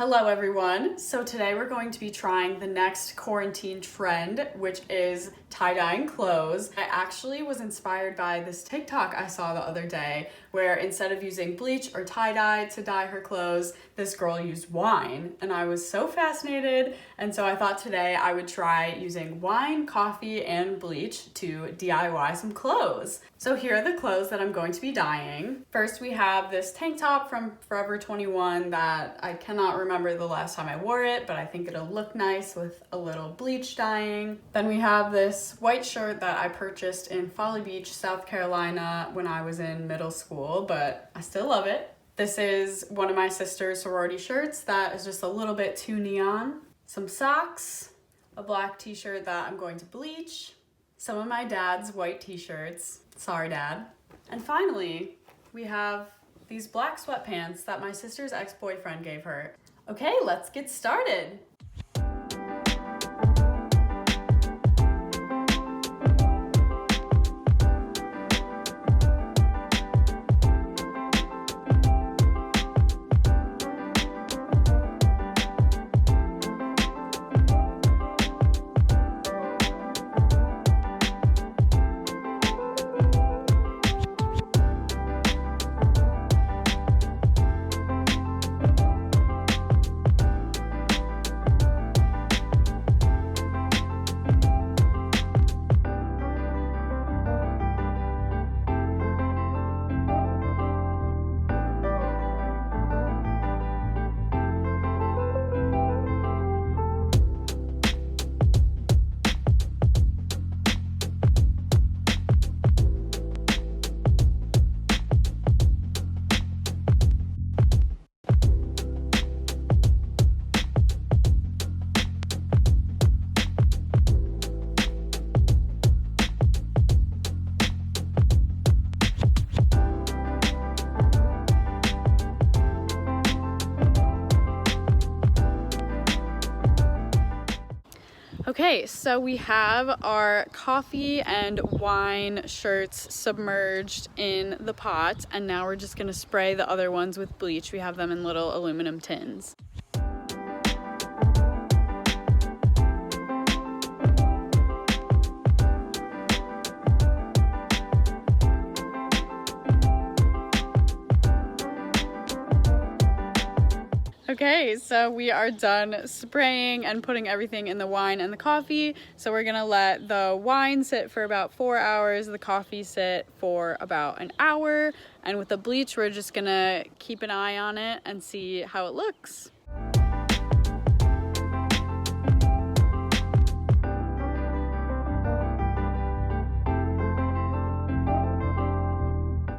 Hello everyone. So today we're going to be trying the next quarantine trend, which is tie-dyeing clothes. I actually was inspired by this TikTok I saw the other day where instead of using bleach or tie-dye to dye her clothes, this girl used wine, and I was so fascinated, and so I thought today I would try using wine, coffee, and bleach to DIY some clothes. So here are the clothes that I'm going to be dyeing. First we have this tank top from Forever 21 that I cannot remember the last time I wore it, but I think it'll look nice with a little bleach dyeing. Then we have this white shirt that I purchased in Folly Beach, South Carolina when I was in middle school, but I still love it. This is one of my sister's sorority shirts that is just a little bit too neon. Some socks, a black t-shirt that I'm going to bleach, some of my dad's white t-shirts. Sorry, Dad. And finally, we have these black sweatpants that my sister's ex-boyfriend gave her. Okay, let's get started. Okay, so we have our coffee and wine shirts submerged in the pot, and now we're just gonna spray the other ones with bleach. We have them in little aluminum tins. Okay, so we are done spraying and putting everything in the wine and the coffee. So we're gonna let the wine sit for about 4 hours, the coffee sit for about an hour, and with the bleach, we're just gonna keep an eye on it and see how it looks.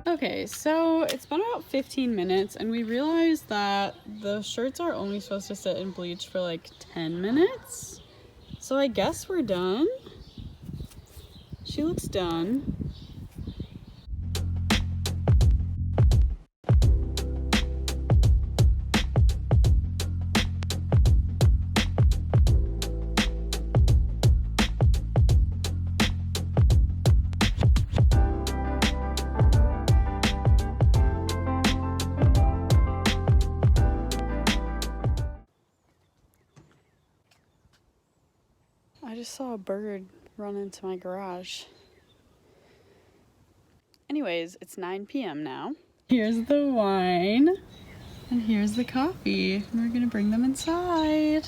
Okay, so it's been about 15 minutes and we realized that the shirts are only supposed to sit in bleach for like 10 minutes. So I guess we're done. She looks done. I just saw a bird run into my garage. Anyways, it's 9 p.m. now. Here's the wine, and here's the coffee. And we're gonna bring them inside.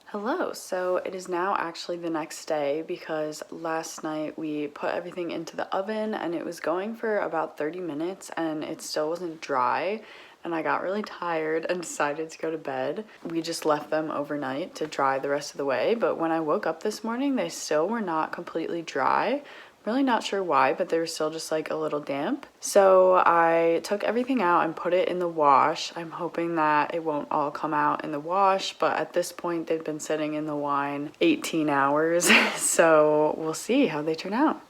Hello, so it is now actually the next day because last night we put everything into the oven and it was going for about 30 minutes and it still wasn't dry, and I got really tired and decided to go to bed. We just left them overnight to dry the rest of the way, but when I woke up this morning they still were not completely dry. Really not sure why, but they were still just like a little damp. So I took everything out and put it in the wash. I'm hoping that it won't all come out in the wash, but at this point they've been sitting in the wine 18 hours. So we'll see how they turn out.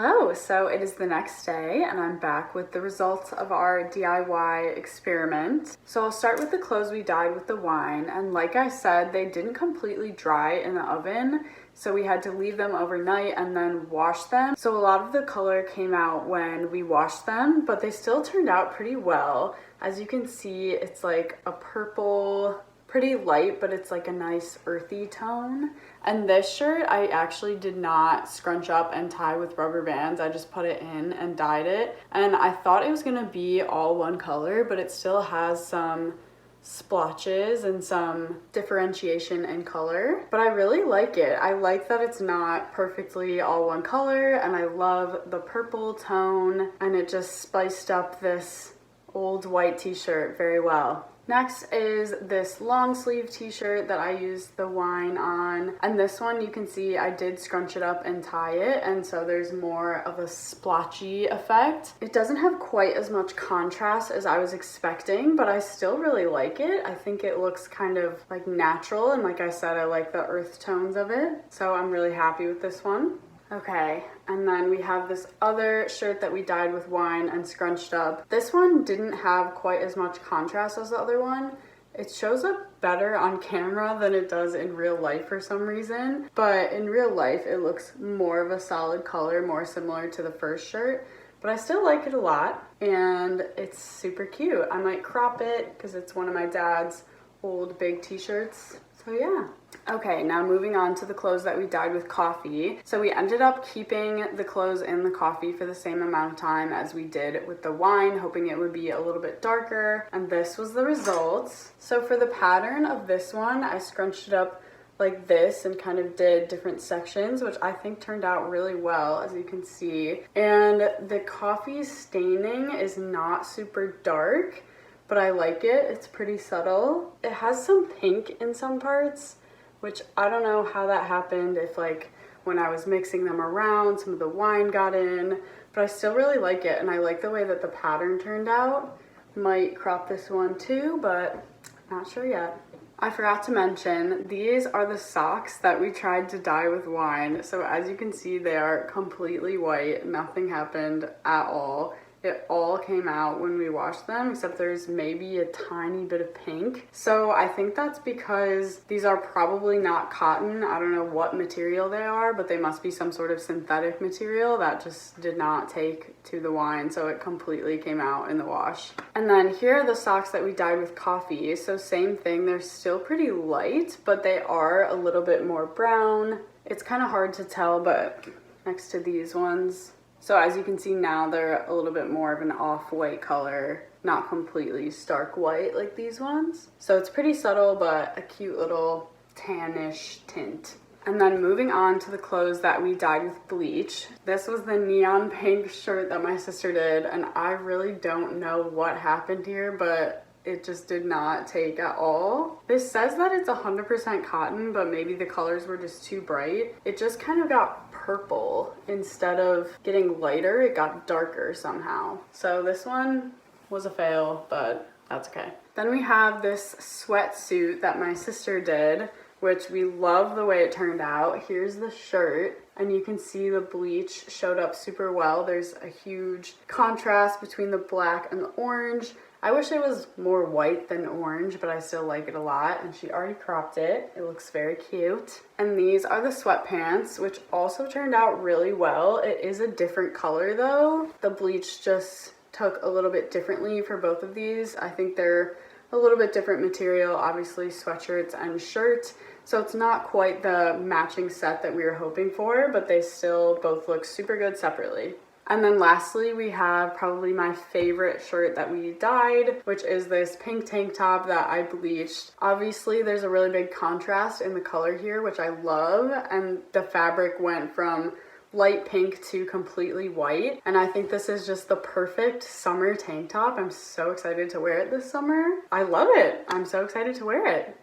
Hello, so it is the next day and I'm back with the results of our DIY experiment. So I'll start with the clothes we dyed with the wine, and like I said, they didn't completely dry in the oven, so we had to leave them overnight and then wash them. So a lot of the color came out when we washed them, but they still turned out pretty well. As you can see, it's like a purple, pretty light, but it's like a nice earthy tone. And this shirt, I actually did not scrunch up and tie with rubber bands. I just put it in and dyed it. And I thought it was gonna be all one color, but it still has some splotches and some differentiation in color. But I really like it. I like that it's not perfectly all one color, and I love the purple tone, and it just spiced up this old white t-shirt very well. Next is this long sleeve t-shirt that I used the wine on, and this one you can see I did scrunch it up and tie it, and so there's more of a splotchy effect. It doesn't have quite as much contrast as I was expecting, but I still really like it. I think it looks kind of like natural, and like I said, I like the earth tones of it, so I'm really happy with this one. Okay, and then we have this other shirt that we dyed with wine and scrunched up. This one didn't have quite as much contrast as the other one. It shows up better on camera than it does in real life for some reason, but in real life it looks more of a solid color, more similar to the first shirt, but I still like it a lot, and it's super cute. I might crop it because it's one of my dad's old big t-shirts, so yeah. Okay, now moving on to the clothes that we dyed with coffee. So we ended up keeping the clothes in the coffee for the same amount of time as we did with the wine, hoping it would be a little bit darker, and this was the result. So for the pattern of this one, I scrunched it up like this and kind of did different sections, which I think turned out really well, as you can see. And the coffee staining is not super dark, but I like it. It's pretty subtle. It has some pink in some parts, which I don't know how that happened, if like when I was mixing them around, some of the wine got in, but I still really like it, and I like the way that the pattern turned out. Might crop this one too, but not sure yet. I forgot to mention, these are the socks that we tried to dye with wine. So as you can see, they are completely white. Nothing happened at all. It all came out when we washed them, except there's maybe a tiny bit of pink. So I think that's because these are probably not cotton. I don't know what material they are, but they must be some sort of synthetic material that just did not take to the wine, so it completely came out in the wash. And then here are the socks that we dyed with coffee. So same thing, they're still pretty light, but they are a little bit more brown. It's kind of hard to tell, but next to these ones, so as you can see now, they're a little bit more of an off-white color, not completely stark white like these ones. So it's pretty subtle, but a cute little tannish tint. And then moving on to the clothes that we dyed with bleach. This was the neon pink shirt that my sister did, and I really don't know what happened here, but it just did not take at all. This says that it's 100% cotton, but maybe the colors were just too bright. It just kind of got purple. Instead of getting lighter, it got darker somehow. So this one was a fail, but that's okay. Then we have this sweatsuit that my sister did, which we love the way it turned out. Here's the shirt, and you can see the bleach showed up super well. There's a huge contrast between the black and the orange. I wish it was more white than orange, but I still like it a lot, and she already cropped it. It looks very cute. And these are the sweatpants, which also turned out really well. It is a different color though. The bleach just took a little bit differently for both of these. I think they're a little bit different material, obviously sweatshirts and shirts, so it's not quite the matching set that we were hoping for, but they still both look super good separately. And then lastly, we have probably my favorite shirt that we dyed, which is this pink tank top that I bleached. Obviously, there's a really big contrast in the color here, which I love, and the fabric went from light pink to completely white, and I think this is just the perfect summer tank top. I'm so excited to wear it this summer. I love it. I'm so excited to wear it.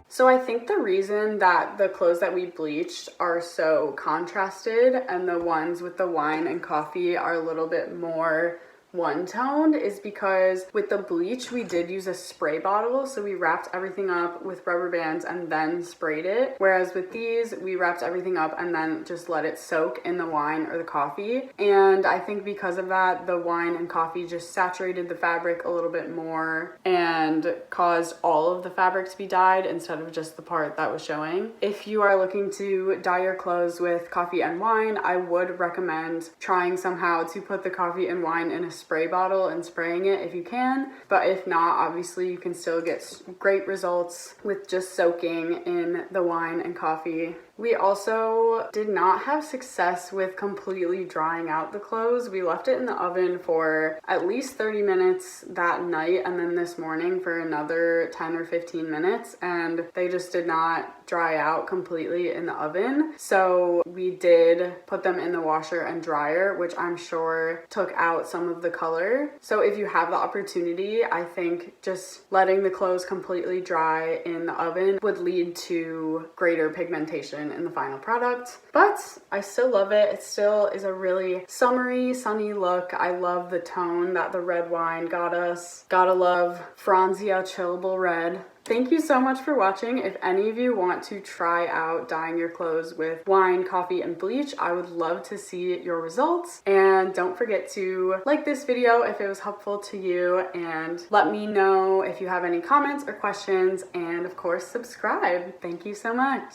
So I think the reason that the clothes that we bleached are so contrasted and the ones with the wine and coffee are a little bit more one-toned is because with the bleach we did use a spray bottle, so we wrapped everything up with rubber bands and then sprayed it, whereas with these we wrapped everything up and then just let it soak in the wine or the coffee. And I think because of that, the wine and coffee just saturated the fabric a little bit more and caused all of the fabric to be dyed instead of just the part that was showing. If you are looking to dye your clothes with coffee and wine, I would recommend trying somehow to put the coffee and wine in a spray bottle and spraying it if you can, but if not, obviously you can still get great results with just soaking in the wine and coffee. We also did not have success with completely drying out the clothes. We left it in the oven for at least 30 minutes that night and then this morning for another 10 or 15 minutes, and they just did not dry out completely in the oven. So we did put them in the washer and dryer, which I'm sure took out some of the color. So if you have the opportunity, I think just letting the clothes completely dry in the oven would lead to greater pigmentation in the final product. But I still love it. It still is a really summery, sunny look. I love the tone that the red wine got us. Gotta love Franzia Chillable Red. Thank you so much for watching. If any of you want to try out dyeing your clothes with wine, coffee, and bleach, I would love to see your results. And don't forget to like this video if it was helpful to you, and let me know if you have any comments or questions, and of course subscribe. Thank you so much.